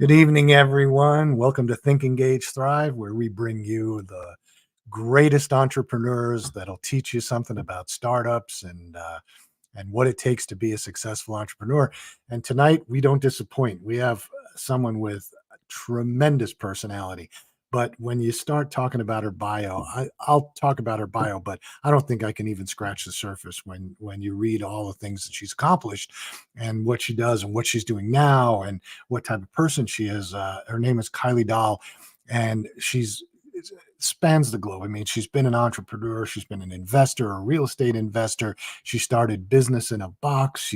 Good evening, everyone. Welcome to Think, Engage, Thrive, where we bring you the greatest entrepreneurs that'll teach you something about startups and what it takes to be a successful entrepreneur. And tonight, we don't disappoint. We have someone with a tremendous personality. But when you start talking about her bio, I'll talk about her bio, but I don't think I can even scratch the surface when you read all the things that she's accomplished and what she does and what she's doing now and what type of person she is. Her name is Kiley Dahl, and she's spans the globe. I mean, she's been an entrepreneur, she's been an investor, a real estate investor. She started business in a box.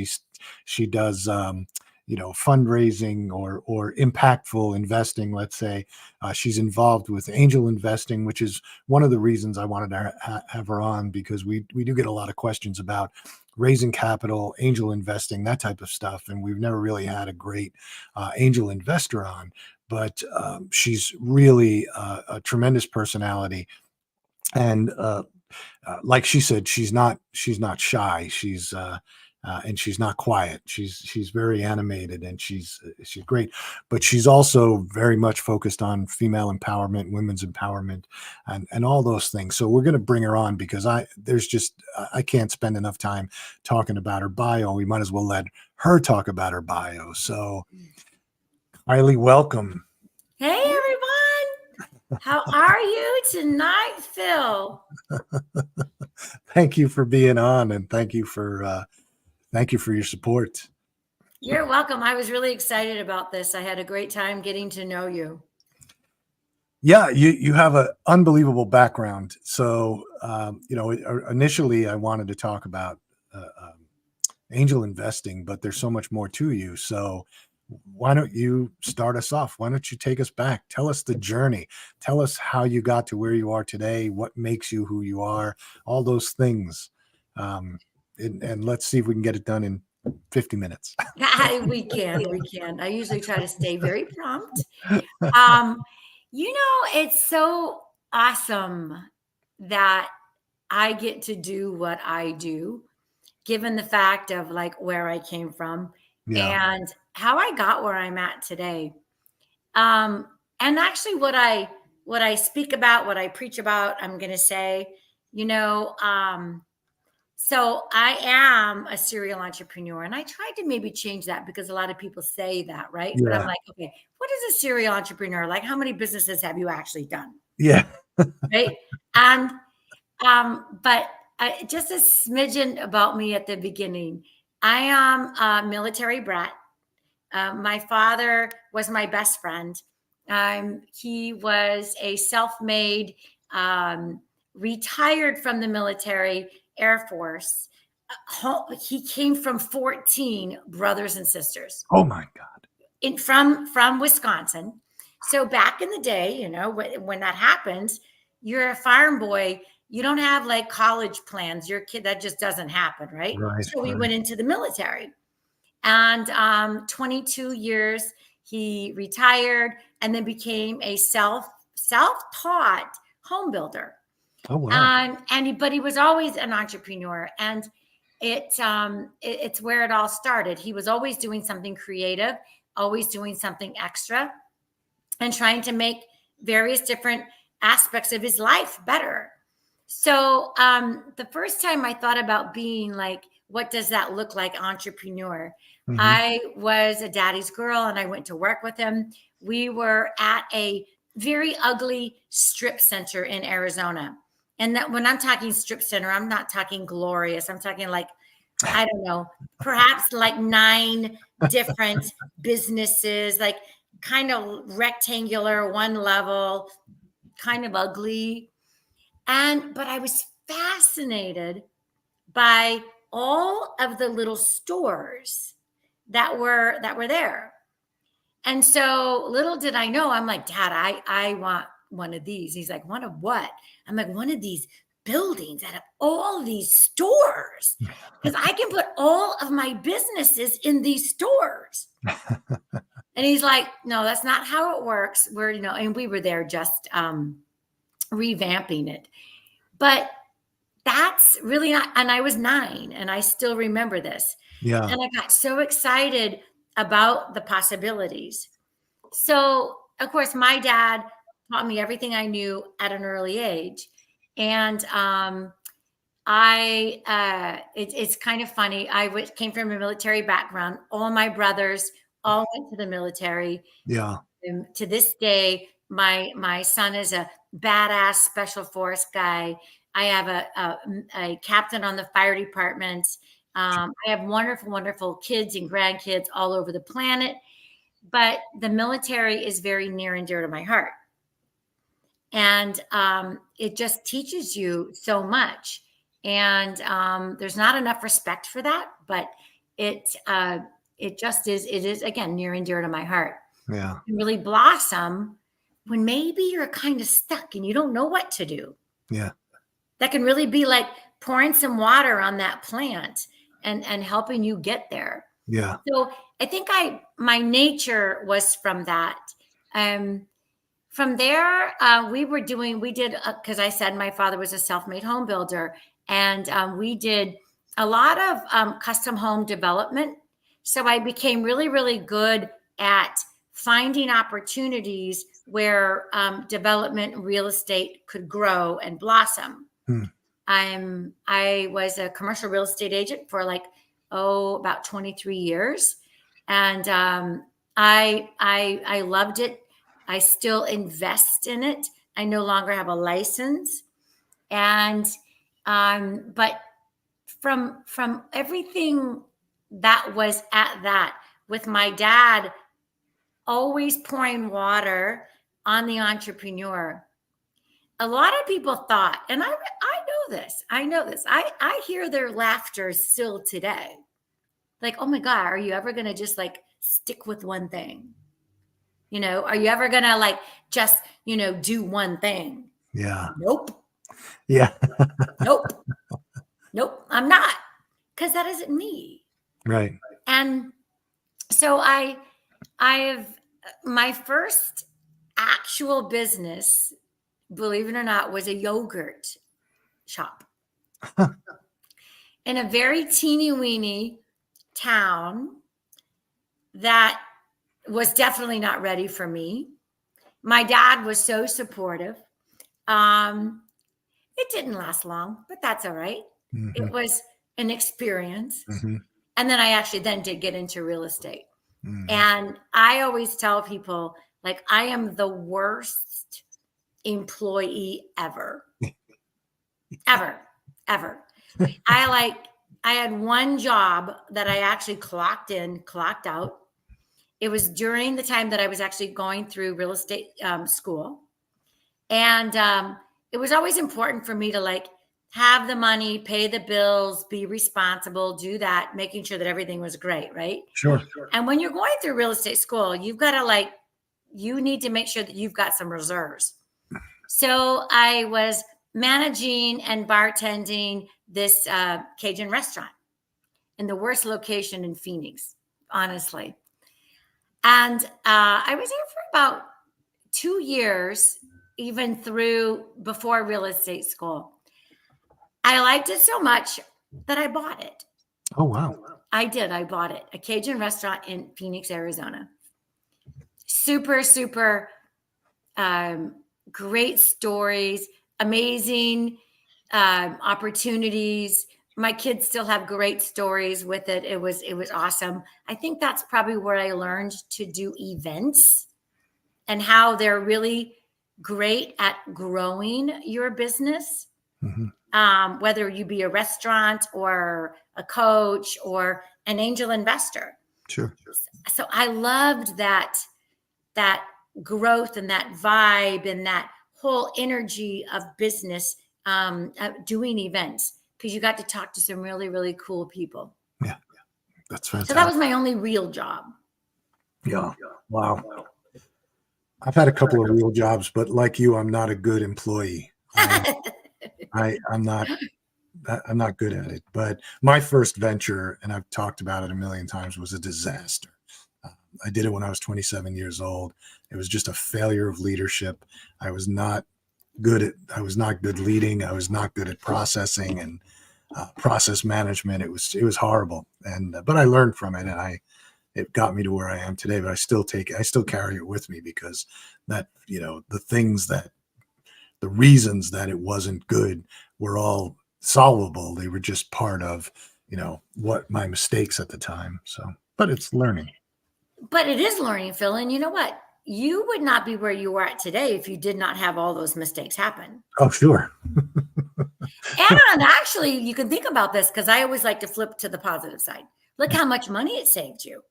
She does fundraising or impactful investing, let's say. She's involved with angel investing, which is one of the reasons I wanted to have her on, because we do get a lot of questions about raising capital, angel investing, that type of stuff, and we've never really had a great angel investor on. But she's really a tremendous personality, and like she said, she's not shy. And she's not quiet. She's very animated, and she's great. But she's also very much focused on female empowerment, women's empowerment, and all those things. So we're going to bring her on because I can't spend enough time talking about her bio. We might as well let her talk about her bio. So, Kiley, welcome. Hey everyone, how are you tonight, Phil? Thank you for being on, and thank you for your support. You're welcome. I was really excited about this. I had a great time getting to know you. Yeah, you have an unbelievable background. So, initially I wanted to talk about angel investing, but there's so much more to you. So why don't you start us off? Why don't you take us back? Tell us the journey. Tell us how you got to where you are today, what makes you who you are, all those things. And let's see if we can get it done in 50 minutes. We can. I usually try to stay very prompt. It's so awesome that I get to do what I do, given the fact of like where I came from and how I got where I'm at today. And actually what I speak about, what I preach about, I'm going to say, so I am a serial entrepreneur, and I tried to maybe change that because a lot of people say that, right? Yeah. But I'm like, okay, what is a serial entrepreneur? Like, how many businesses have you actually done? Yeah. Right. And, but just a smidgen about me at the beginning. I am a military brat. My father was my best friend. He was a self-made, retired from the military, Air Force. He came from 14 brothers and sisters. Oh my God. From Wisconsin. So back in the day, when that happens, you're a farm boy. You don't have like college plans. You're a kid, that just doesn't happen, right? So we went into the military, and 22 years he retired and then became a self-taught home builder. Oh, wow. But he was always an entrepreneur, and it's where it all started. He was always doing something creative, always doing something extra, and trying to make various different aspects of his life better. So the first time I thought about being like, what does that look like, entrepreneur? Mm-hmm. I was a daddy's girl, and I went to work with him. We were at a very ugly strip center in Arizona. And that when I'm talking strip center, I'm not talking glorious. I'm talking like, I don't know, perhaps like 9 different businesses, like kind of rectangular, one level, kind of ugly. But I was fascinated by all of the little stores that were there. And so little did I know, I'm like, Dad, I want one of these. He's like, one of what? I'm like, one of these buildings that have all these stores, because I can put all of my businesses in these stores. And he's like, no, that's not how it works. And we were there just revamping it. But that's really not, and I was 9 and I still remember this. Yeah. And I got so excited about the possibilities. So, of course, my dad taught me everything I knew at an early age. And it's kind of funny. Came from a military background. All my brothers all went to the military. Yeah. And to this day, my son is a badass special force guy. I have a captain on the fire department. I have wonderful, wonderful kids and grandkids all over the planet. But the military is very near and dear to my heart. And it just teaches you so much. And there's not enough respect for that, but it just is, it is, again, near and dear to my heart. Yeah. You really blossom when maybe you're kind of stuck and you don't know what to do. Yeah. That can really be like pouring some water on that plant and helping you get there. Yeah. So I think my nature was from that. From there, because I said my father was a self-made home builder, and we did a lot of custom home development. So I became really, really good at finding opportunities where development and real estate could grow and blossom. I was a commercial real estate agent for about 23 years. And I loved it. I still invest in it. I no longer have a license. And but from everything that was at that, with my dad always pouring water on the entrepreneur, a lot of people thought, and I know this, I hear their laughter still today. Like, oh my God, are you ever going to just stick with one thing? Are you ever going to just, do one thing? Yeah. Nope. Yeah. Nope. Nope. I'm not, because that isn't me. Right. And so I've my first actual business, believe it or not, was a yogurt shop in a very teeny weeny town that was definitely not ready for me. My dad was so supportive. It didn't last long, but that's all right. Mm-hmm. It was an experience. Mm-hmm. And then I actually did get into real estate. Mm-hmm. And I always tell people, I am the worst employee ever. Ever. I had one job that I actually clocked in, clocked out. It was during the time that I was actually going through real estate school. And it was always important for me to have the money, pay the bills, be responsible, do that, making sure that everything was great, right? Sure. And when you're going through real estate school, you've got to you need to make sure that you've got some reserves. So I was managing and bartending this Cajun restaurant in the worst location in Phoenix, honestly. And I was there for about 2 years, even before real estate school. I liked it so much that I bought it. Oh, wow. I did. I bought it. A Cajun restaurant in Phoenix, Arizona. Super, super great stories, amazing opportunities. My kids still have great stories with it. It was awesome. I think that's probably where I learned to do events and how they're really great at growing your business. Mm-hmm. Whether you be a restaurant or a coach or an angel investor. Sure. So I loved that growth and that vibe and that whole energy of business, doing events, because you got to talk to some really, really cool people. Yeah. That's fantastic. So that was my only real job. Yeah. Wow. I've had a couple of real jobs, but like you, I'm not a good employee. I'm not good at it. But my first venture, and I've talked about it a million times, was a disaster. I did it when I was 27 years old. It was just a failure of leadership. I was not good leading. I was not good at processing and process management. It was horrible. And but I learned from it, and it got me to where I am today. But I still carry it with me, because that, the reasons that it wasn't good were all solvable. They were just part of, what my mistakes at the time. So, but it's learning. But it is learning, Phil. And you know what? You would not be where you are at today if you did not have all those mistakes happen. Oh, sure. And actually, you can think about this, because I always like to flip to the positive side. Look how much money it saved you.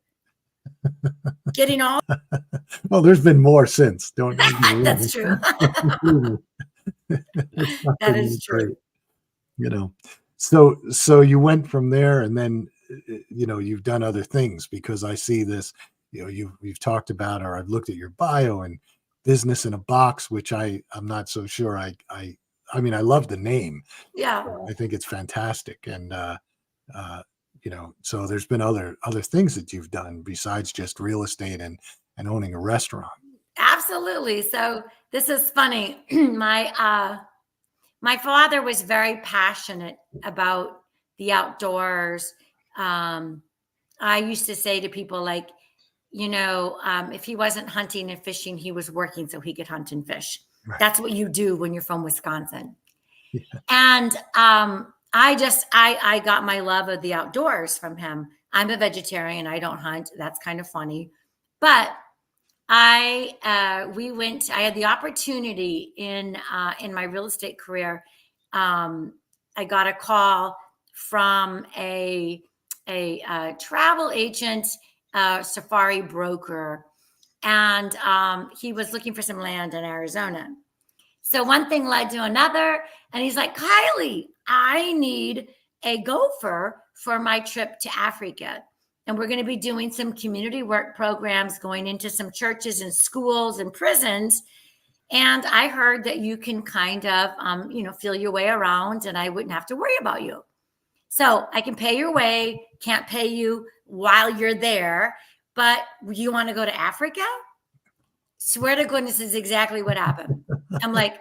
Getting all Well, there's been more since. Don't get me wrong. that's true. It's not That been is great, true. you know. So you went from there, and then you've done other things, because I see this, you've talked about, or I've looked at your bio, and business in a box, which I'm not so sure I mean, I love the name. Yeah. I think it's fantastic. And so there's been other things that you've done besides just real estate and owning a restaurant. Absolutely. So this is funny. My father was very passionate about the outdoors. I used to say to people, like, if he wasn't hunting and fishing, he was working so he could hunt and fish. Right. That's what you do when you're from Wisconsin. Yeah. And I got my love of the outdoors from him. I'm a vegetarian. I don't hunt. That's kind of funny. But I had the opportunity in my real estate career. I got a call from a travel agent, safari broker, and he was looking for some land in Arizona. So one thing led to another, and he's like, Kiley, I need a gopher for my trip to Africa. And we're going to be doing some community work programs, going into some churches and schools and prisons. And I heard that you can kind of, feel your way around, and I wouldn't have to worry about you. So I can pay your way, can't pay you while you're there, but you want to go to Africa? Swear to goodness, is exactly what happened. I'm like,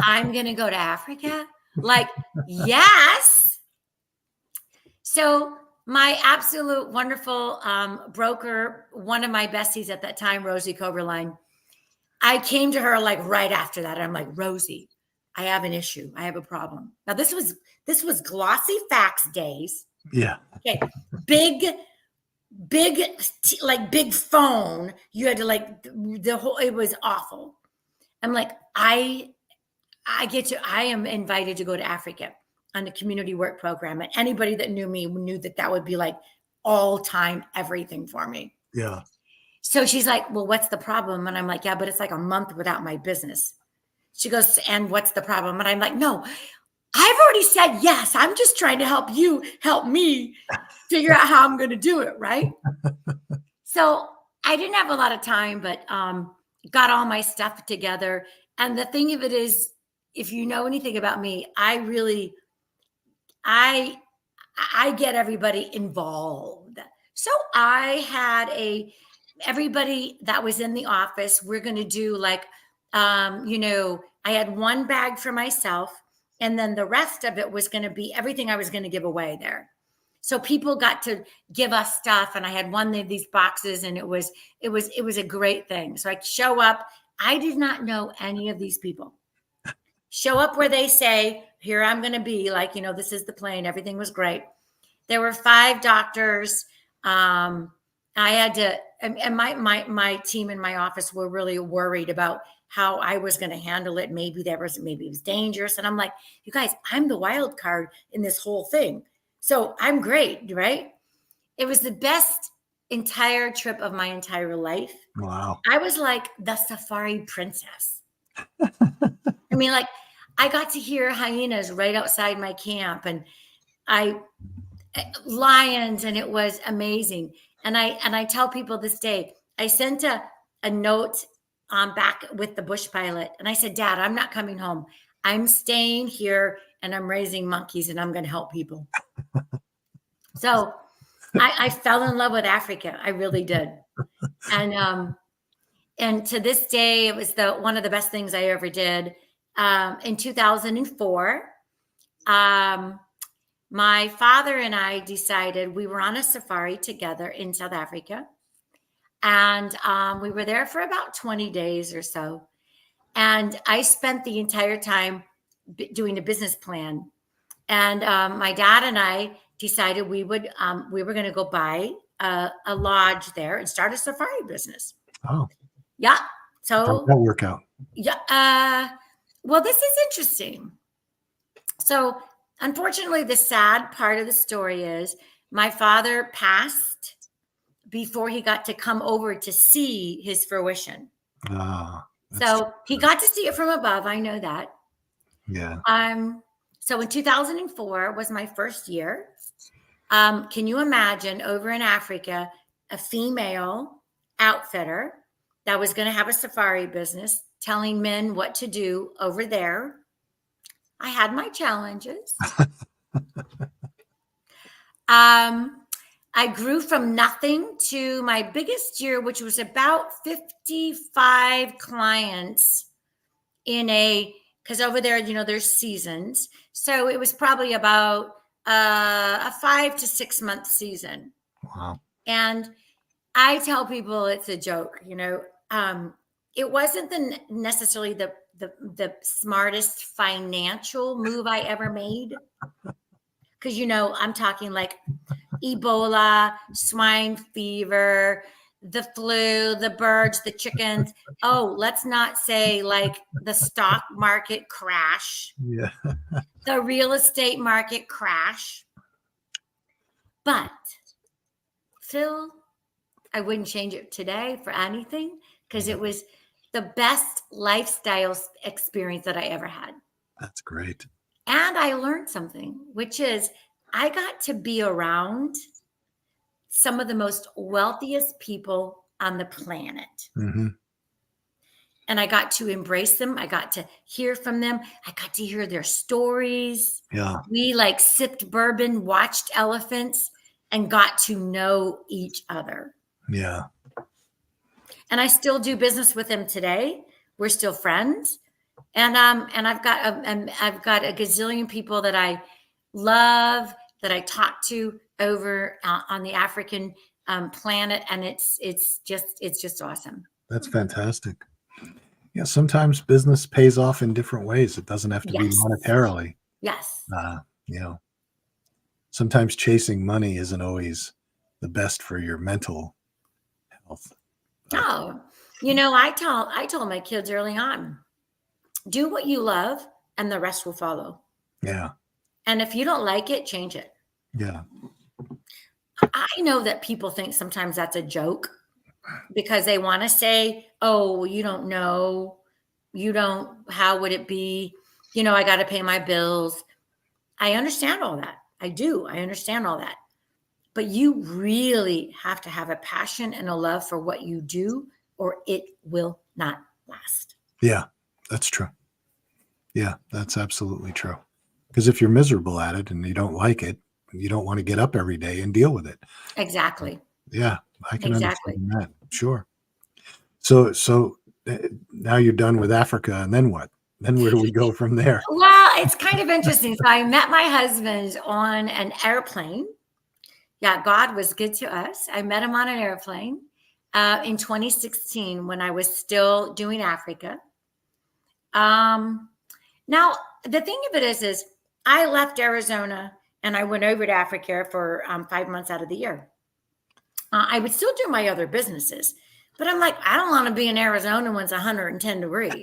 I'm going to go to Africa? Like, yes. So my absolute wonderful broker, one of my besties at that time, Rosie Coberline, I came to her like right after that. I'm like, Rosie, I have an issue. I have a problem. Now this was glossy fax days. Yeah. Okay. Big phone. You had to it was awful. I'm like, I am invited to go to Africa on a community work program. And anybody that knew me knew that would be like all time everything for me. Yeah. So she's like, well, what's the problem? And I'm like, yeah, but it's like a month without my business. She goes, and what's the problem? And I'm like, no, I've already said yes. I'm just trying to help you help me figure out how I'm going to do it. Right. So I didn't have a lot of time, but got all my stuff together. And the thing of it is, if you know anything about me, I get everybody involved. So I had everybody that was in the office, we're going to do like, I had one bag for myself, and then the rest of it was going to be everything I was going to give away there. So people got to give us stuff, and I had one of these boxes, and it was a great thing. So I show up. I did not know any of these people. Show up where they say, here I'm going to be, like, this is the plane. Everything was great. There were 5 doctors. I had to, and my team in my office were really worried about how I was going to handle it. Maybe it was dangerous. And I'm like, you guys, I'm the wild card in this whole thing. So I'm great, right? It was the best entire trip of my entire life. Wow. I was like the safari princess. I mean, like, I got to hear hyenas right outside my camp, and lions, and it was amazing. And I tell people this day, I sent a note back with the bush pilot, and I said, Dad, I'm not coming home. I'm staying here, and I'm raising monkeys, and I'm going to help people. So I fell in love with Africa. I really did. And to this day, it was one of the best things I ever did. In 2004, my father and I decided we were on a safari together in South Africa. And we were there for about 20 days or so. And I spent the entire time doing a business plan. And my dad and I decided we were going to go buy a lodge there and start a safari business. Oh, Yeah. how'd So that work out? yeah. Well, this is interesting. So unfortunately, the sad part of the story is my father passed before he got to come over to see his fruition. Ah, So he got to see it from above. I know that. yeah. So in 2004 was my first year. Can you imagine over in Africa, a female outfitter that was going to have a safari business telling men what to do over there? I had my challenges. I grew from nothing to my biggest year, which was about 55 clients because over there, there's seasons. So it was probably about a 5 to 6 month season. Wow. And I tell people it's a joke, it wasn't necessarily the smartest financial move I ever made. Because, I'm talking like Ebola, swine fever, the flu, the birds, the chickens. Oh, let's not say like the stock market crash, Yeah. the real estate market crash. But Phil, I wouldn't change it today for anything because it was the best lifestyle experience that I ever had. That's great. And I learned something, which is I got to be around some of the most wealthiest people on the planet. Mm-hmm. And I got to embrace them. I got to hear from them. I got to hear their stories. Yeah. We like sipped bourbon, watched elephants, and got to know each other. Yeah. And I still do business with them today. We're still friends. And I've got a gazillion people that I love, that I talk to over on the African planet, and it's just awesome. That's fantastic. Yeah, sometimes business pays off in different ways. It doesn't have to be monetarily. Yes. Sometimes chasing money isn't always the best for your mental health. Oh, I told my kids early on, do what you love and the rest will follow. Yeah. And if you don't like it, change it. Yeah. I know that people think sometimes that's a joke because they want to say, oh, you don't know. How would it be? I got to pay my bills. I understand all that. I do. I understand all that. But you really have to have a passion and a love for what you do, or it will not last. Yeah, that's true. Yeah, that's absolutely true. Because if you're miserable at it and you don't like it, you don't want to get up every day and deal with it. Exactly. Yeah, I can understand that. Sure. So now you're done with Africa, and then what? Then where do we go from there? Well, it's kind of interesting. So I met my husband on an airplane. Yeah, God was good to us. I met him on an airplane in 2016 when I was still doing Africa. Now, the thing of it is I left Arizona and I went over to Africa for 5 months out of the year. I would still do my other businesses, but I'm like, I don't want to be in Arizona when it's 110 degrees.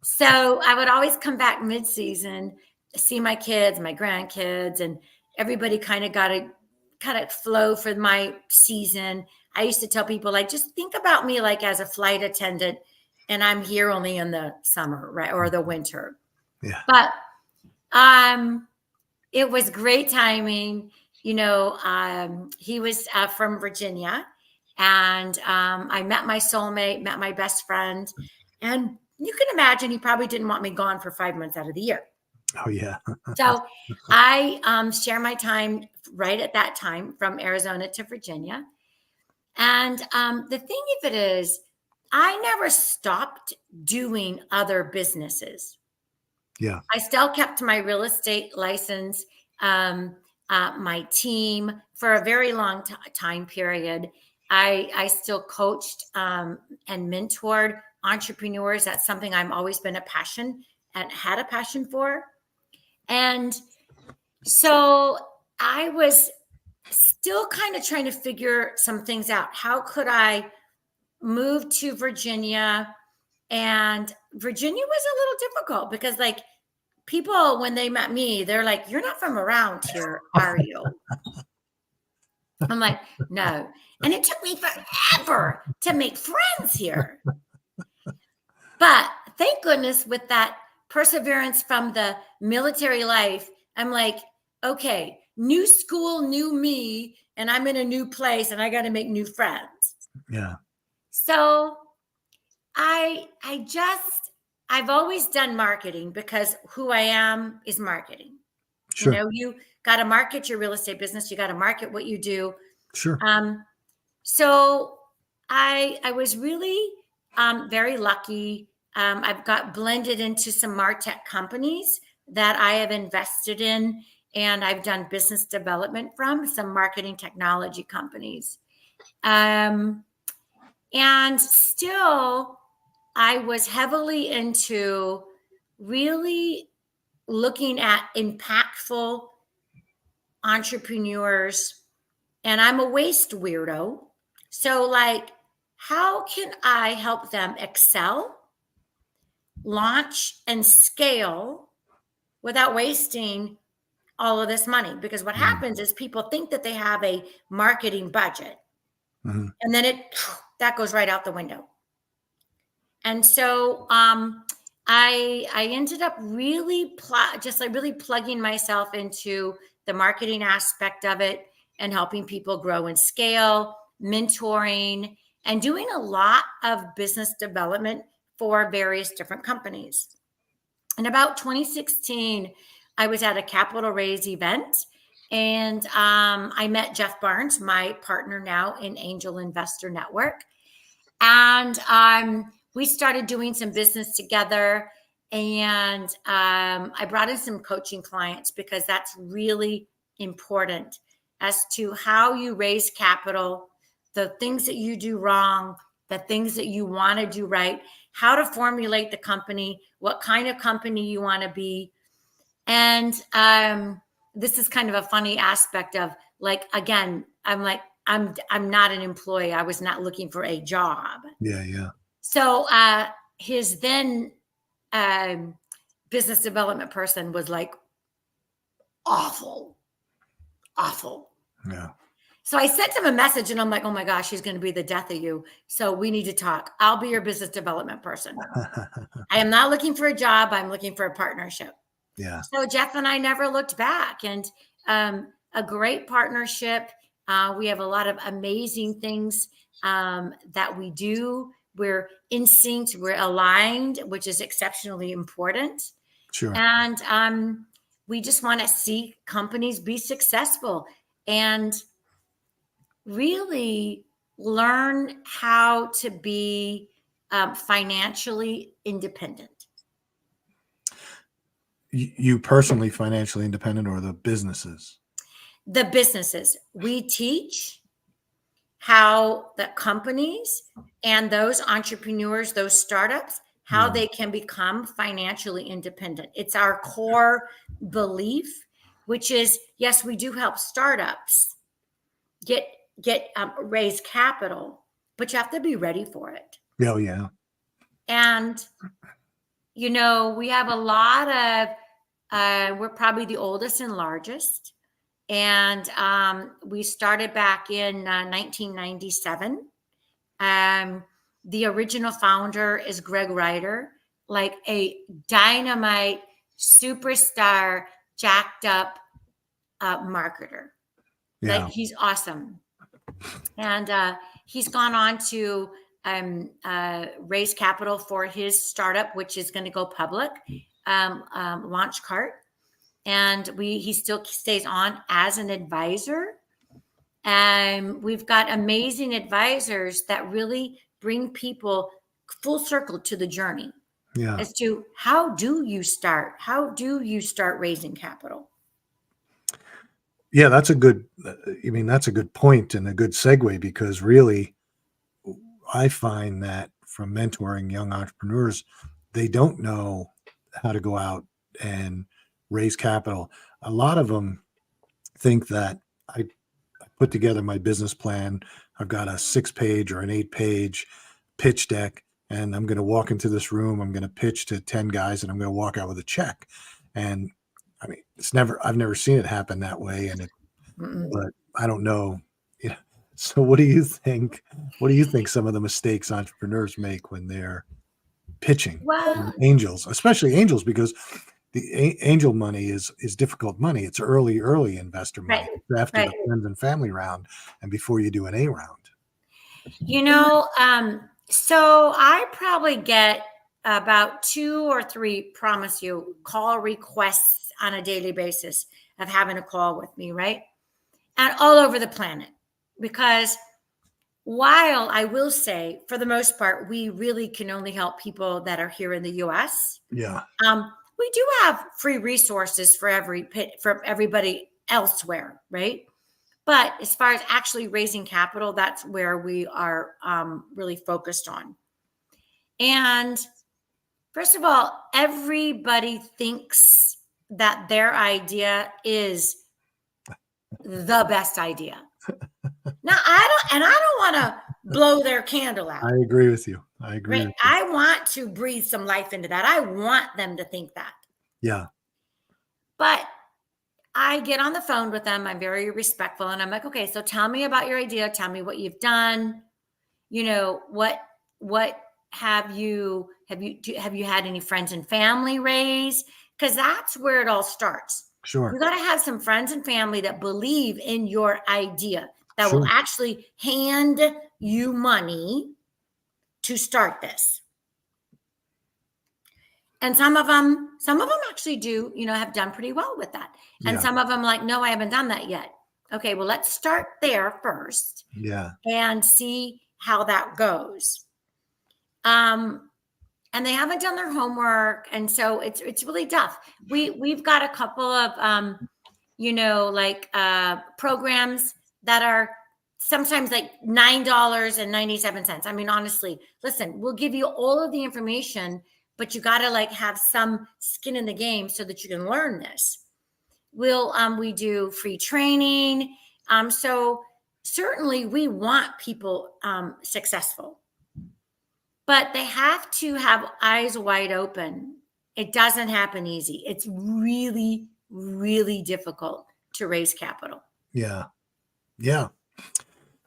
So I would always come back mid-season, see my kids, my grandkids, and everybody kind of flow for my season. I used to tell people, like, just think about me like as a flight attendant, and I'm here only in the summer, right, or the winter. Yeah. But it was great timing. He was from Virginia, and I met my soulmate, met my best friend, and you can imagine he probably didn't want me gone for 5 months out of the year. Oh, yeah. So I share my time right at that time from Arizona to Virginia. And the thing of it is, I never stopped doing other businesses. Yeah. I still kept my real estate license my team for a very long time period. I still coached and mentored entrepreneurs. That's something I've always been a passion and had a passion for. And so I was still kind of trying to figure some things out. How could I move to Virginia? And Virginia was a little difficult because, like, people, when they met me, they're like, "You're not from around here, are you?" I'm like, "No." And it took me forever to make friends here. But thank goodness, with that perseverance from the military life, I'm like, okay, new school, new me, and I'm in a new place and I got to make new friends. Yeah. So I've always done marketing because who I am is marketing. Sure. You got to market your real estate business. You got to market what you do. Sure. So I was really very lucky. I've got blended into some MarTech companies that I have invested in, and I've done business development from some marketing technology companies. And still, I was heavily into really looking at impactful entrepreneurs, and I'm a waste weirdo. So, like, how can I help them excel, launch, and scale without wasting all of this money? Because what happens is people think that they have a marketing budget, and then that goes right out the window. And so I ended up really really plugging myself into the marketing aspect of it and helping people grow and scale, mentoring, and doing a lot of business development for various different companies. In about 2016, I was at a capital raise event, and I met Jeff Barnes, my partner now in Angel Investor Network. And we started doing some business together. And I brought in some coaching clients because that's really important as to how you raise capital, the things that you do wrong, the things that you want to do right, how to formulate the company, what kind of company you want to be. And this is kind of a funny aspect of, like, again, I'm not an employee. I was not looking for a job. Yeah. Yeah. So his then business development person was like, awful. Yeah. So I sent him a message and I'm like, oh my gosh, he's going to be the death of you. So we need to talk. I'll be your business development person. I am not looking for a job. I'm looking for a partnership. Yeah. So Jeff and I never looked back, and a great partnership. We have a lot of amazing things that we do. We're in sync, we're aligned, which is exceptionally important. Sure. And we just want to see companies be successful and really learn how to be financially independent. You personally financially independent, or the businesses? The businesses. We teach how the companies and those entrepreneurs, those startups, how they can become financially independent. It's our core belief, which is, yes, we do help startups get raise capital, but you have to be ready for it. Oh, yeah. And we have a lot of we're probably the oldest and largest. And we started back in 1997. The original founder is Greg Ryder, like a dynamite superstar, jacked up marketer. Yeah. Like, he's awesome. And he's gone on to raise capital for his startup, which is going to go public, Launchcart. And he still stays on as an advisor. And we've got amazing advisors that really bring people full circle to the journey. Yeah. As to how do you start raising capital? Yeah, that's a good, that's a good point and a good segue, because really I find that from mentoring young entrepreneurs, they don't know how to go out and raise capital. A lot of them think that I put together my business plan. I've got a 6 page or an 8 page pitch deck, and I'm going to walk into this room. I'm going to pitch to 10 guys, and I'm going to walk out with a check. And I've never seen it happen that way. Mm-mm. But I don't know. Yeah. So what do you think? What do you think some of the mistakes entrepreneurs make when they're pitching Well, angels, especially angels, because the angel money is difficult money. It's early investor right, money. It's after right. the friends and family round and before you do an A round. So I probably get about 2 or 3, promise you, call requests on a daily basis of having a call with me, right? And all over the planet. Because while I will say, for the most part, we really can only help people that are here in the US. Yeah, We do have free resources for for everybody elsewhere, right? But as far as actually raising capital, that's where we are really focused on. And first of all, everybody thinks that their idea is the best idea. Now, I don't want to blow their candle I out, agree with you. I agree right? with you. I want to breathe some life into that. I want them to think that. Yeah, But I get on the phone with them. I'm very respectful, and I'm like, okay, so tell me about your idea. Tell me what you've done. What have you had any friends and family raise? Because that's where it all starts. You sure, got to have some friends and family that believe in your idea, that will sure. actually hand you money to start this. And some of them actually do, have done pretty well with that. And Yeah, some of them like, no, I haven't done that yet. Okay, well, let's start there first yeah, and see how that goes. Um, and they haven't done their homework, and so it's really tough. We've got a couple of programs that are sometimes like $9.97. I mean, honestly, listen, we'll give you all of the information, but you got to like have some skin in the game so that you can learn this. We do free training. So certainly we want people successful, but they have to have eyes wide open. It doesn't happen easy. It's really, really difficult to raise capital. yeah, yeah.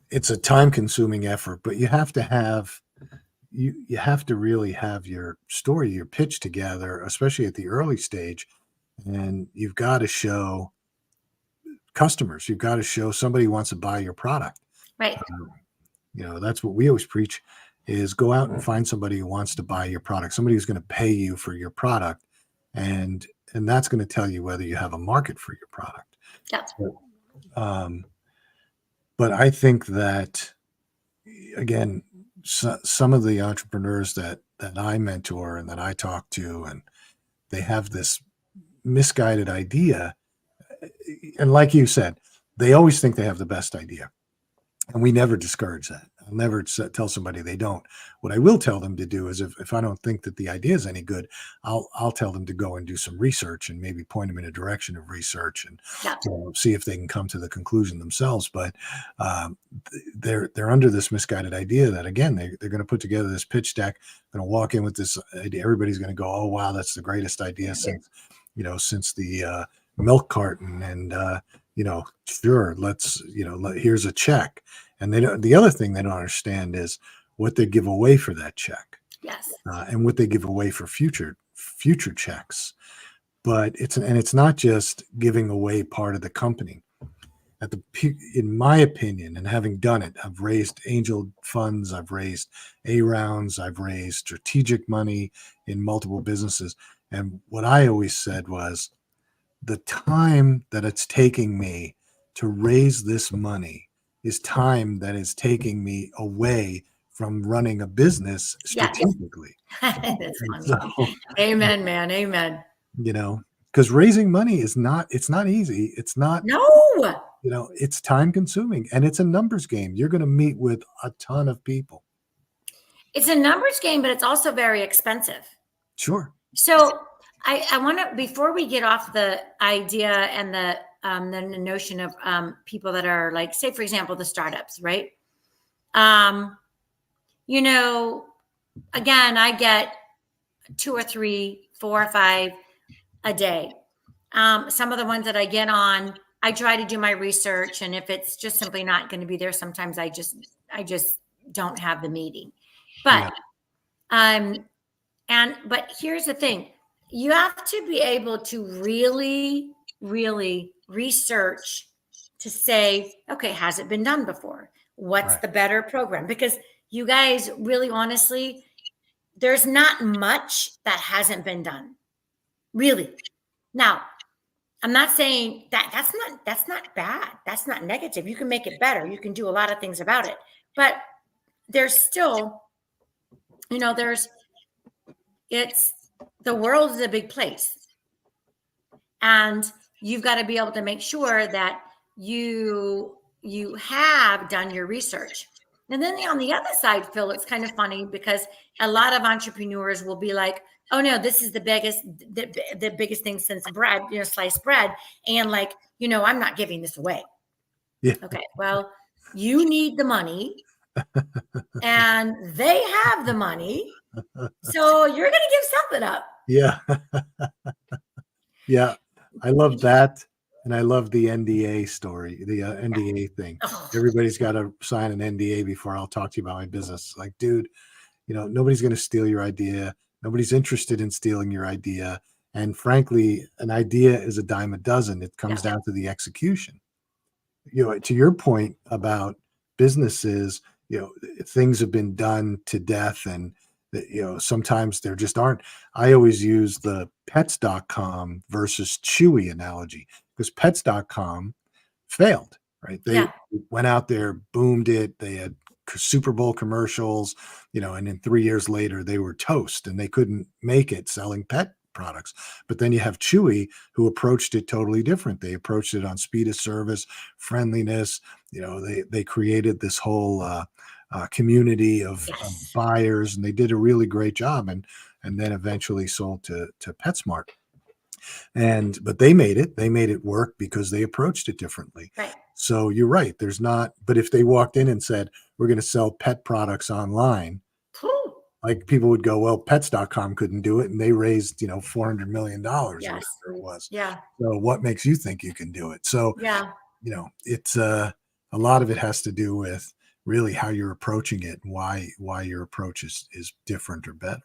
It's a time consuming effort, but you have to really have your story, your pitch together, especially at the early stage. And you've got to show customers. You've got to show somebody who wants to buy your product. Right. That's what we always preach, is go out and find somebody who wants to buy your product, somebody who's going to pay you for your product, and that's going to tell you whether you have a market for your product. Yeah. So, but I think that, again, some of the entrepreneurs that I mentor and that I talk to, and they have this misguided idea, and like you said, they always think they have the best idea. And we never discourage that. I'll never tell somebody they don't. What I will tell them to do is, if I don't think that the idea is any good, I'll tell them to go and do some research and maybe point them in a direction of research and Yeah. see if they can come to the conclusion themselves. But they're under this misguided idea that, again, they're going to put together this pitch deck, going to walk in with this idea. Everybody's going to go, oh wow, that's the greatest idea since the milk carton, and sure, here's a check. And the other thing they don't understand is what they give away for that check, Yes. and what they give away for future checks. But it's not just giving away part of the company. In my opinion, and having done it, I've raised angel funds, I've raised A rounds, I've raised strategic money in multiple businesses. And what I always said was, the time that it's taking me to raise this money is time that is taking me away from running a business Yeah. strategically. That's And funny. so, Amen, man. Amen. you know, because raising money is not, it's not easy. It's not, No, it's time consuming and it's a numbers game. You're going to meet with a ton of people. it's a numbers game, but it's also very expensive. Sure. So I want to, before we get off the idea and the notion of people that are like, say, for example, the startups, right? You know, again, I get 2 or 3, 4 or 5 a day. Some of the ones that I get on, I try to do my research, and if it's just simply not going to be there, sometimes I just don't have the meeting. But but here's the thing: you have to be able to really, really research to say, okay, has it been done before? What's the better program? Because you guys, really honestly, there's not much that hasn't been done, really. Now, I'm not saying that that's not bad. That's not negative. You can make it better. You can do a lot of things about it. But there's still, the world is a big place. And you've got to be able to make sure that you have done your research. And then on the other side, Phil, it's kind of funny because a lot of entrepreneurs will be like, oh no, this is the biggest thing since bread, sliced bread. And like, I'm not giving this away. Yeah. Okay. Well, you need the money and they have the money. So you're going to give something up. Yeah. Yeah. I love that. And I love the NDA story, the NDA thing. Everybody's got to sign an NDA before I'll talk to you about my business. Like, dude, nobody's going to steal your idea. Nobody's interested in stealing your idea. And frankly, an idea is a dime a dozen. It comes down to the execution. To your point about businesses, things have been done to death, and sometimes there just aren't. I always use the pets.com versus Chewy analogy, because pets.com failed, right? They went out there, boomed it. They had Super Bowl commercials, and then 3 years later they were toast and they couldn't make it selling pet products. But then you have Chewy, who approached it totally different. They approached it on speed of service, friendliness. They created this whole community of buyers, and they did a really great job, and then eventually sold to PetSmart. But they made it work because they approached it differently. Right. So you're right. There's not, but if they walked in and said, we're going to sell pet products online, like people would go, well, pets.com couldn't do it. And they raised, $400 million or whatever it was. Yeah. So what makes you think you can do it? So, it's a lot of it has to do with really how you're approaching it and why your approach is different or better.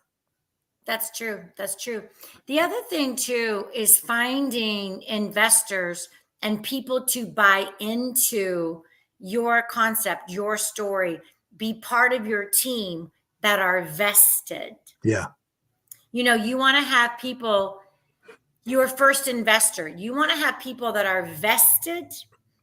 That's true. That's true. The other thing too is finding investors and people to buy into your concept, your story, be part of your team that are vested. Yeah. You want to have people, your first investor, you want to have people that are vested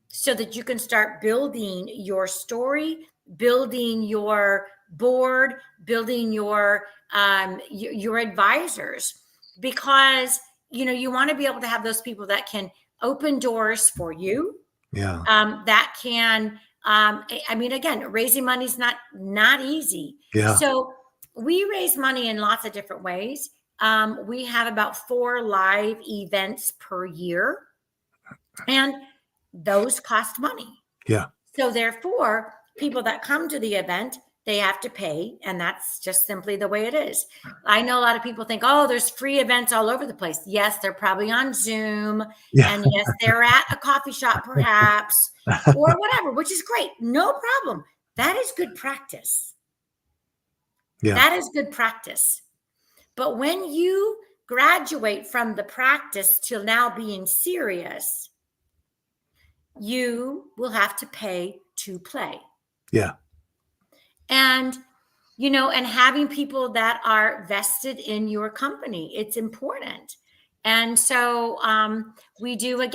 so that you can start building your story, building your board, building your advisors, because you want to be able to have those people that can open doors for you. Yeah. That can again, raising money is not easy. Yeah. So we raise money in lots of different ways. We have about 4 live events per year, and those cost money. Yeah. So therefore, people that come to the event, they have to pay, and that's just simply the way it is. I know a lot of people think, oh, there's free events all over the place. Yes, they're probably on Zoom, and yes, they're at a coffee shop perhaps, or whatever, which is great. No problem. That is good practice. Yeah. That is good practice. But when you graduate from the practice to now being serious, you will have to pay to play. Yeah. And, and having people that are vested in your company, it's important. And so we do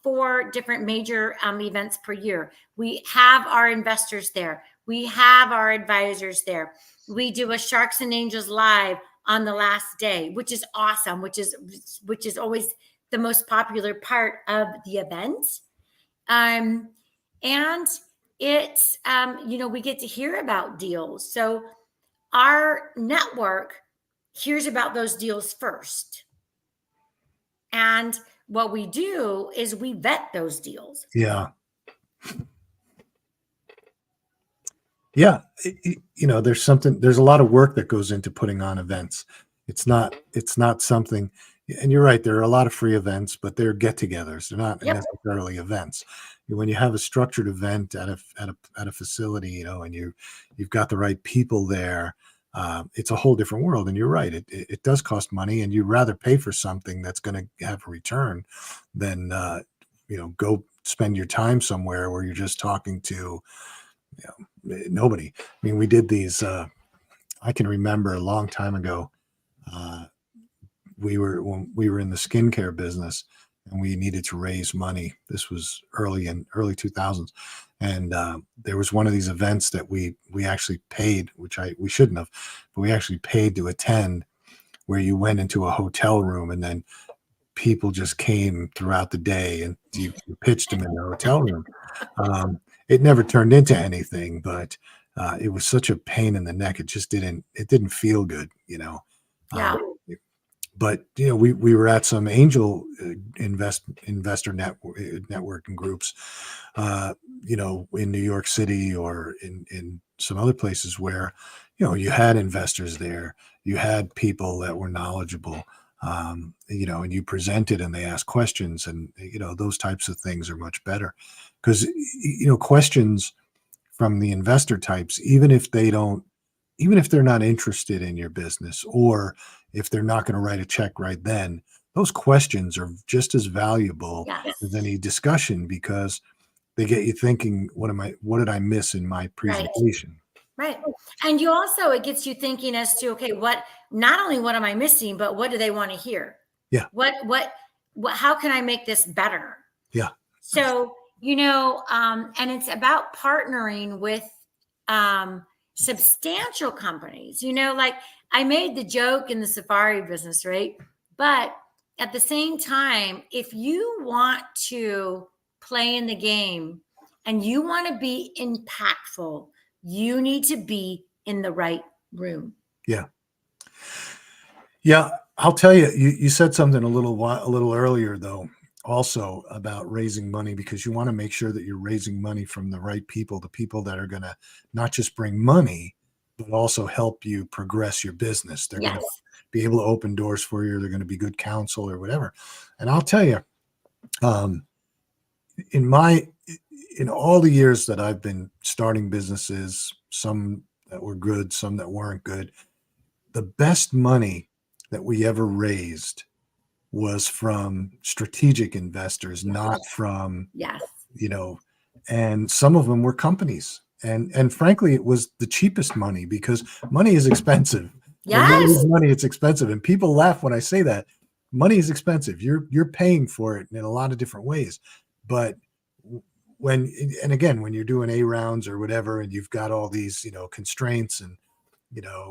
4 different major events per year. We have our investors there. We have our advisors there. We do a Sharks and Angels Live on the last day, which is awesome, which is always the most popular part of the event. And it's, we get to hear about deals. So our network hears about those deals first. And what we do is we vet those deals. Yeah. Yeah. There's a lot of work that goes into putting on events. It's not something, and you're right. There are a lot of free events, but they're get-togethers. They're not Yep. necessarily events. When you have a structured event at a facility, and you've got the right people there, it's a whole different world. And you're right. It does cost money, and you'd rather pay for something that's going to have a return than go spend your time somewhere where you're just talking to nobody. I mean, we did these. I can remember a long time ago. When we were in the skincare business, and we needed to raise money. This was early 2000s, and there was one of these events that we actually paid, which we shouldn't have, but we actually paid to attend, where you went into a hotel room and then people just came throughout the day, and you pitched them in the hotel room. It never turned into anything, but it was such a pain in the neck. It just didn't feel good. Yeah. But we were at some angel investor networking groups, in New York City or in some other places where you had investors there, you had people that were knowledgeable, and you presented and they asked questions, and those types of things are much better, because questions from the investor types, even if they're not interested in your business, or if they're not going to write a check right then, those questions are just as valuable Yes. as any discussion, because they get you thinking, what did I miss in my presentation? Right. And it gets you thinking as to, okay, not only what am I missing, but what do they want to hear? Yeah. How can I make this better? Yeah. So, and it's about partnering with, substantial companies, like I made the joke in the safari business, right? But at the same time, if you want to play in the game and you want to be impactful, you need to be in the right room. Yeah. Yeah. I'll tell you, you said something a little earlier, though, also about raising money, because you want to make sure that you're raising money from the right people, the people that are going to not just bring money, but also help you progress your business. They're going to be able to open doors for you. They're going to be good counsel or whatever. And I'll tell you, in all the years that I've been starting businesses, some that were good, some that weren't good, the best money that we ever raised was from strategic investors, not from, and some of them were companies. And frankly, it was the cheapest money, because money is expensive. Yes. Money, it's expensive. And people laugh when I say that. Money is expensive. You're paying for it in a lot of different ways. But when you're doing A rounds or whatever, and you've got all these, constraints and,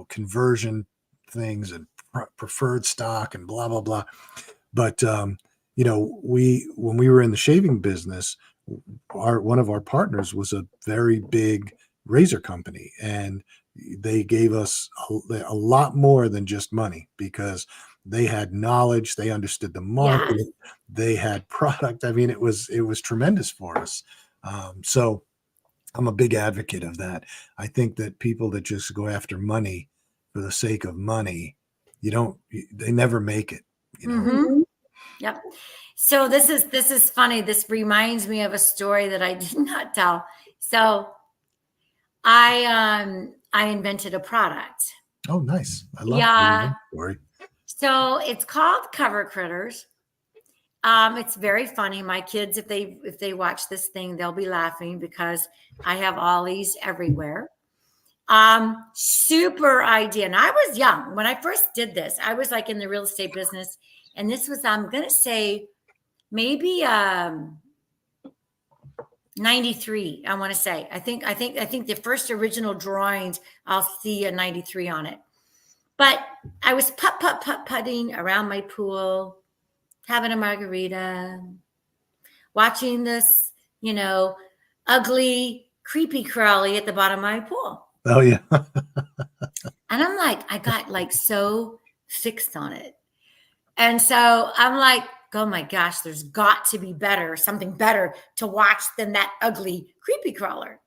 conversion things and preferred stock and blah, blah, blah. But, when we were in the shaving business, one of our partners was a very big razor company, and they gave us a lot more than just money, because they had knowledge, they understood the market, they had product. I mean, it was tremendous for us. So I'm a big advocate of that. I think that people that just go after money for the sake of money, they never make it. Mm-hmm. Yep. So this is funny. This reminds me of a story that I did not tell. So I invented a product. Oh, nice. I love that story. So it's called Cover Critters. It's very funny. My kids, if they watch this thing, they'll be laughing, because I have all these everywhere. Super idea. And I was young when I first did this. I was like in the real estate business, and this was, I'm going to say maybe 93. I want to say, I think the first original drawings, I'll see a 93 on it. But I was putting around my pool, having a margarita, watching this, ugly, creepy crawly at the bottom of my pool. Oh yeah. And I'm like, I got like so fixed on it. And so I'm like, oh my gosh, there's got to be something better to watch than that ugly, creepy crawler.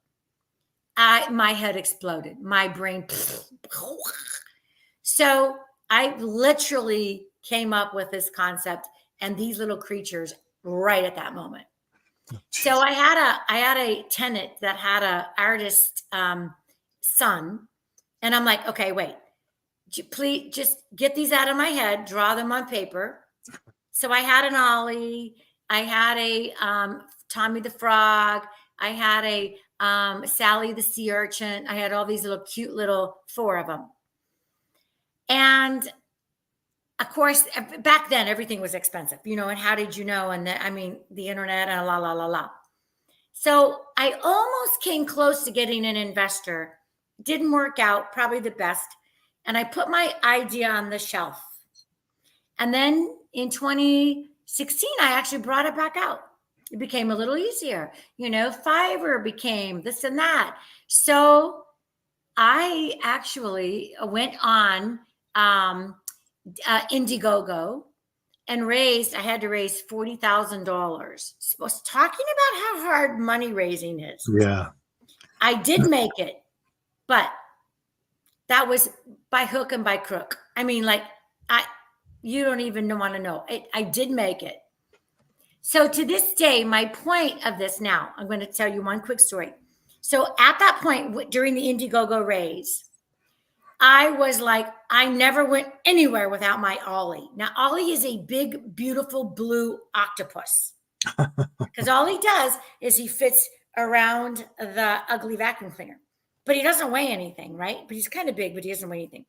My head exploded, my brain. So I literally came up with this concept and these little creatures right at that moment. So I had a tenant that had a artist son, and I'm like, okay, wait, please just get these out of my head, draw them on paper. So I had an Ollie, I had a Tommy the Frog, I had a Sally the Sea Urchin, I had all these little cute little 4 of them. And of course, back then everything was expensive, and how did you know? And the internet and la, la, la, la. So I almost came close to getting an investor. Didn't work out, probably the best. And I put my idea on the shelf. And then in 2016, I actually brought it back out. It became a little easier. Fiverr became this and that. So I actually went on Indiegogo and I had to raise $40,000. Talking about how hard money raising is. Yeah. I did make it, but that was by hook and by crook. You don't even want to know. I did make it. So to this day, my point of this now, I'm going to tell you one quick story. So at that point, during the Indiegogo raise, I was like, I never went anywhere without my Ollie. Now, Ollie is a big, beautiful blue octopus. Because all he does is he fits around the ugly vacuum cleaner. But he doesn't weigh anything, right? But he's kind of big, but he doesn't weigh anything.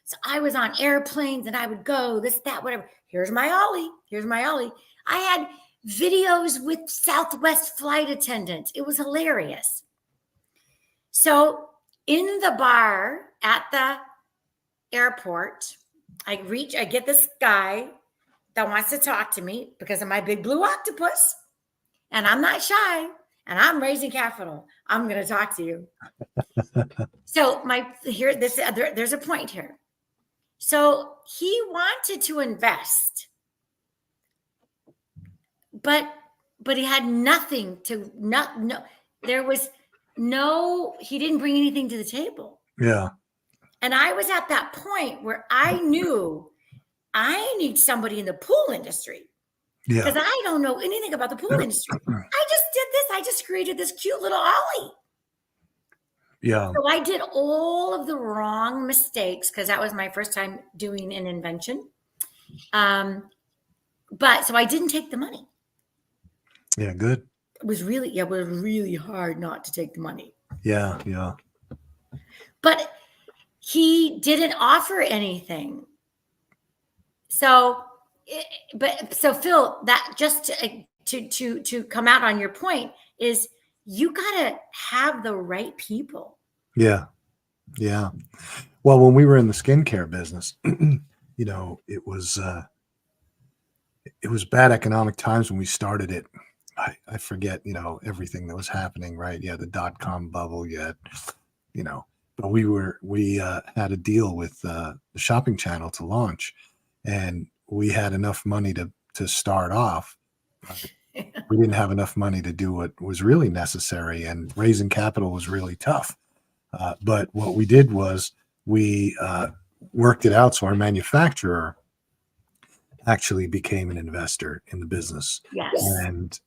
So I was on airplanes and I would go, this, that, whatever. Here's my Ollie. Here's my Ollie. I had videos with Southwest flight attendants. It was hilarious. So in the bar at the airport, I get this guy that wants to talk to me because of my big blue octopus. And I'm not shy. And I'm raising capital. I'm going to talk to you. So there's a point here. So he wanted to invest, but he had nothing he didn't bring anything to the table. Yeah. And I was at that point where I knew I need somebody in the pool industry. Yeah. Because I don't know anything about the pool industry. I just did this. I just created this cute little Ollie. Yeah. So I did all of the wrong mistakes because that was my first time doing an invention. But so I didn't take the money. Yeah, good. It was really hard not to take the money. Yeah, yeah. But he didn't offer anything. So Phil, that just to come out on your point is you got to have the right people. Yeah. Yeah. Well, when we were in the skincare business, it was bad economic times when we started it. I forget, everything that was happening, right? Yeah. The .com bubble yet, but we had a deal with the shopping channel to launch, and we had enough money to start off. We didn't have enough money to do what was really necessary, and raising capital was really tough. But what we did was we worked it out so our manufacturer actually became an investor in the business. Yes. And,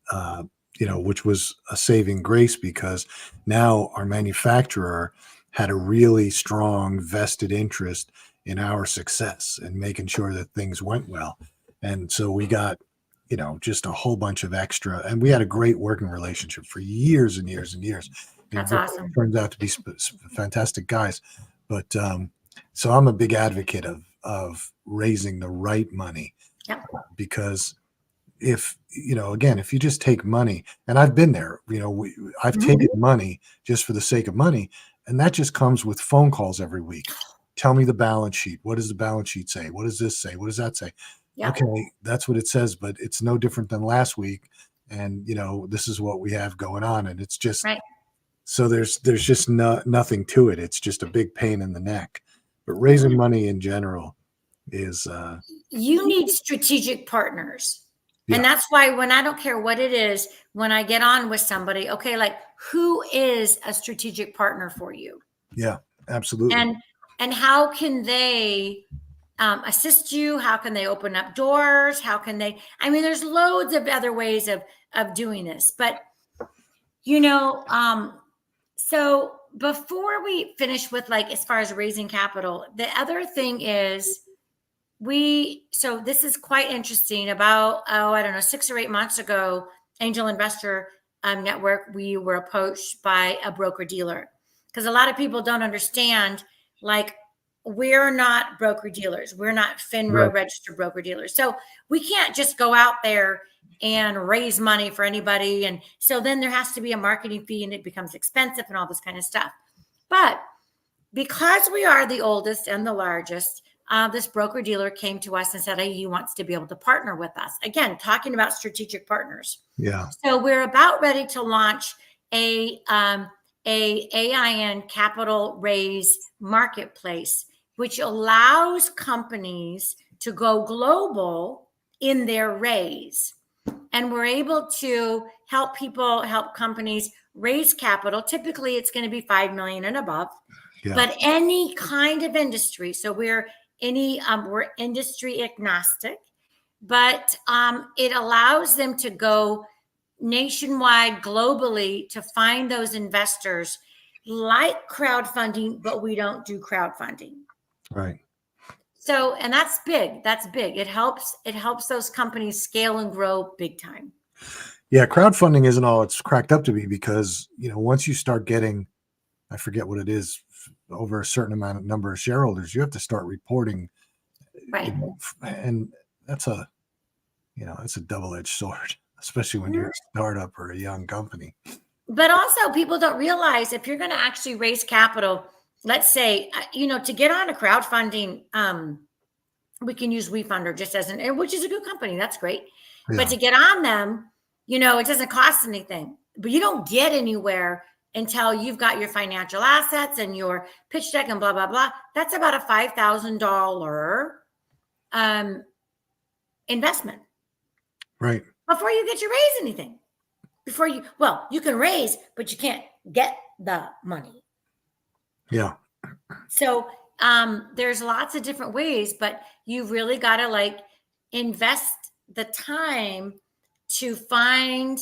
which was a saving grace because now our manufacturer had a really strong vested interest in our success and making sure that things went well. And so we got, just a whole bunch of extra, and we had a great working relationship for years and years and years. That's awesome. Turns out to be fantastic guys. But so I'm a big advocate of raising the right money. Yep. Because if you just take money, and I've been there, I've taken money just for the sake of money, and that just comes with phone calls every week. tell me the balance sheet. What does the balance sheet say? What does this say? What does that say? Yep. Okay, that's what it says, but it's no different than last week. And this is what we have going on. And it's just, Right. so there's just nothing to it. It's just a big pain in the neck. But raising money in general is You need strategic partners. And yeah, that's why when I don't care what it is, when I get on with somebody, okay, like who is a strategic partner for you? yeah, absolutely. And how can they assist you? How can they open up doors? How can they? I mean, there's loads of other ways of doing this, but so before we finish with like as far as raising capital, the other thing is so this is quite interesting. About I don't know, 6 or 8 months ago, Angel Investor Network, we were approached by a broker dealer because a lot of people don't understand, like, we're not broker dealers, we're not FINRA Right. registered broker dealers, so we can't just go out there and raise money for anybody. And so then there has to be a marketing fee and it becomes expensive and all this kind of stuff. But because we are the oldest and the largest, this broker dealer came to us and said, hey, he wants to be able to partner with us. Again, talking about strategic partners. Yeah. So we're about ready to launch a AIN capital raise marketplace, which allows companies to go global in their raise. And we're able to help companies raise capital. Typically, it's going to be 5 million and above. Yeah. But any kind of industry. So we're industry agnostic, but it allows them to go nationwide, globally, to find those investors, like crowdfunding, but we don't do crowdfunding. Right. So, and that's big. That's big. It helps those companies scale and grow big time. Yeah, crowdfunding isn't all it's cracked up to be, because once you start getting, I forget what it is, over a certain number of shareholders, you have to start reporting. Right. And that's a double-edged sword, especially when you're a startup or a young company. But also, people don't realize, if you're going to actually raise capital, let's say, to get on a crowdfunding, we can use WeFunder just as which is a good company. That's great. Yeah. But to get on them, it doesn't cost anything, but you don't get anywhere until you've got your financial assets and your pitch deck and blah, blah, blah. That's about a $5,000 investment. Right. Before you get to raise anything. You can raise, but you can't get the money. Yeah. So there's lots of different ways, but you really got to invest the time to find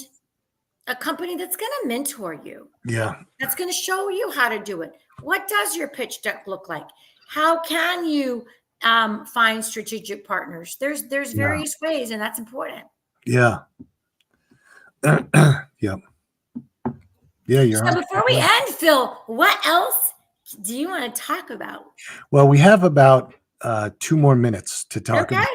a company that's going to mentor you. Yeah. That's going to show you how to do it. What does your pitch deck look like? How can you find strategic partners? There's various ways, and that's important. Yeah. Yep. Yeah, you're so before we end, Phil, what else do you want to talk about? Well, we have about 2 more minutes to talk about.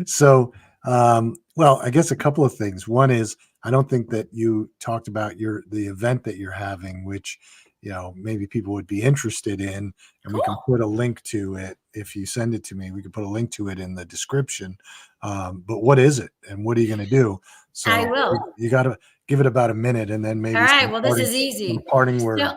So, well, I guess a couple of things. One is, I don't think that you talked about the event that you're having, which maybe people would be interested in, and Cool. we can put a link to it. If you send it to me, we can put a link to it in the description. But what is it, and what are you going to do? So I will. You got to give it about a minute, and then maybe. All right. Well, this is easy. Parting word. So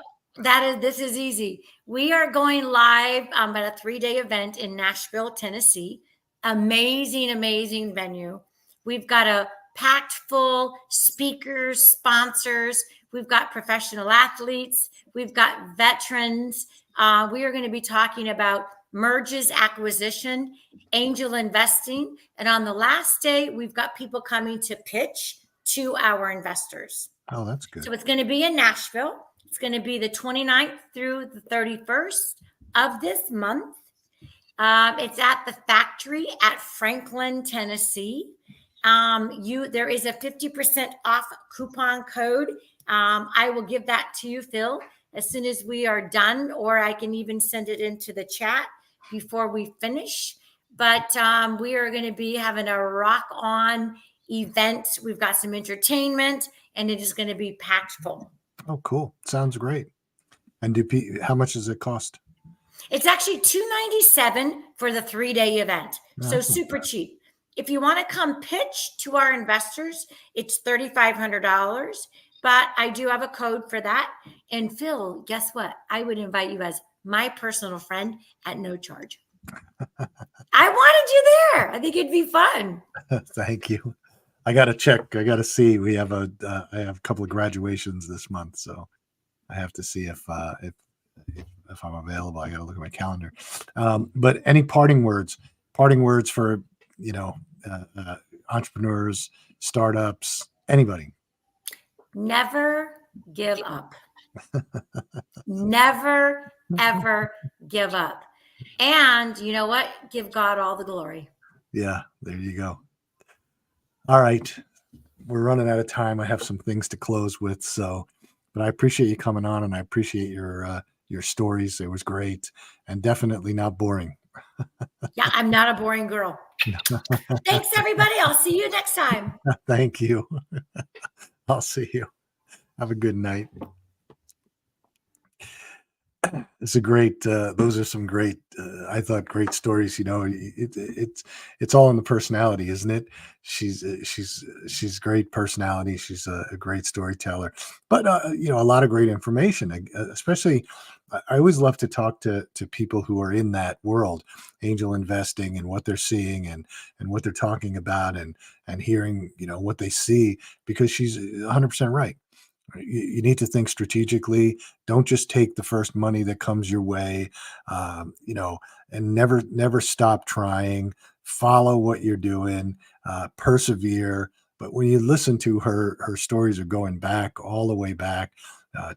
this is easy. We are going live at a 3-day event in Nashville, Tennessee. Amazing, amazing venue. We've got a packed full speakers, sponsors. We've got professional athletes. We've got veterans. We are going to be talking about mergers, acquisition, angel investing. And on the last day, we've got people coming to pitch to our investors. Oh, that's good. So it's going to be in Nashville. It's going to be the 29th through the 31st of this month. It's at the factory at Franklin, Tennessee. There is a 50% off coupon code. I will give that to you, Phil, as soon as we are done, or I can even send it into the chat before we finish. But we are going to be having a rock on event. We've got some entertainment, and it is going to be packed full. Oh, cool. Sounds great. And how much does it cost? It's actually $297 for the 3-day event. So That's super cheap. If you want to come pitch to our investors, it's $3,500. But I do have a code for that. And Phil, guess what? I would invite you as my personal friend at no charge. I wanted you there. I think it'd be fun. Thank you. I got to check. I got to see. We have I have a couple of graduations this month, so I have to see if I'm available. I got to look at my calendar. But any parting words? Parting words for entrepreneurs, startups, anybody. Never give up. Never, ever give up. And you know what? Give God all the glory. Yeah, there you go. All right. We're running out of time. I have some things to close with. But I appreciate you coming on, and I appreciate your stories. It was great and definitely not boring. Yeah, I'm not a boring girl. Thanks, everybody. I'll see you next time. Thank you. I'll see you. Have a good night. It's a great. Those are some great. I thought great stories. It's all in the personality, isn't it? She's great personality. She's a great storyteller. But a lot of great information. Especially, I always love to talk to people who are in that world, angel investing, and what they're seeing and what they're talking about, and hearing what they see, because she's 100% right. You need to think strategically. Don't just take the first money that comes your way, and never stop trying. Follow what you're doing, persevere. But when you listen to her stories of going back, all the way back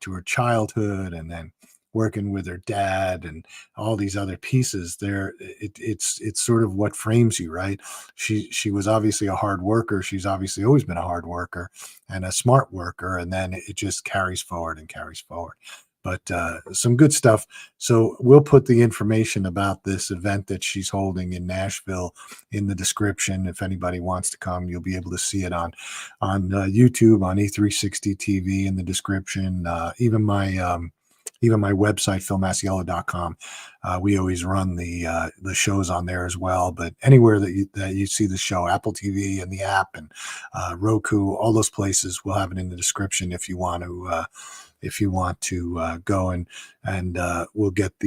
to her childhood, and then working with her dad and all these other pieces there, it's sort of what frames you, right? She was obviously a hard worker. She's obviously always been a hard worker and a smart worker, and then it just carries forward and carries forward. But some good stuff. So we'll put the information about this event that she's holding in Nashville in the description. If anybody wants to come, you'll be able to see it on YouTube, on E360 TV in the description. Even my website, philmasiello.com. We always run the shows on there as well. But anywhere that you see the show, Apple TV and the app, and Roku, all those places, we'll have it in the description if you want to go, and we'll get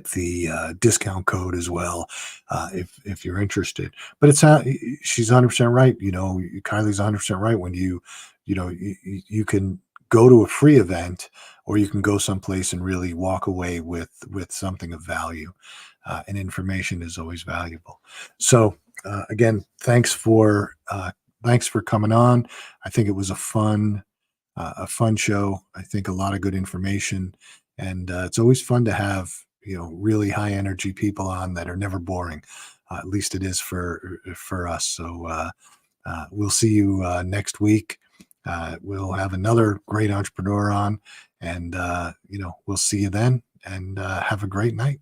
the discount code as well, if you're interested. But she's 100% right. Kiley's 100% right. When you can go to a free event, or you can go someplace and really walk away with something of value, and information is always valuable. So again, thanks for coming on. I think it was a fun show. I think a lot of good information, and it's always fun to have really high energy people on that are never boring. At least it is for us. So we'll see you next week. We'll have another great entrepreneur on, and we'll see you then, and have a great night.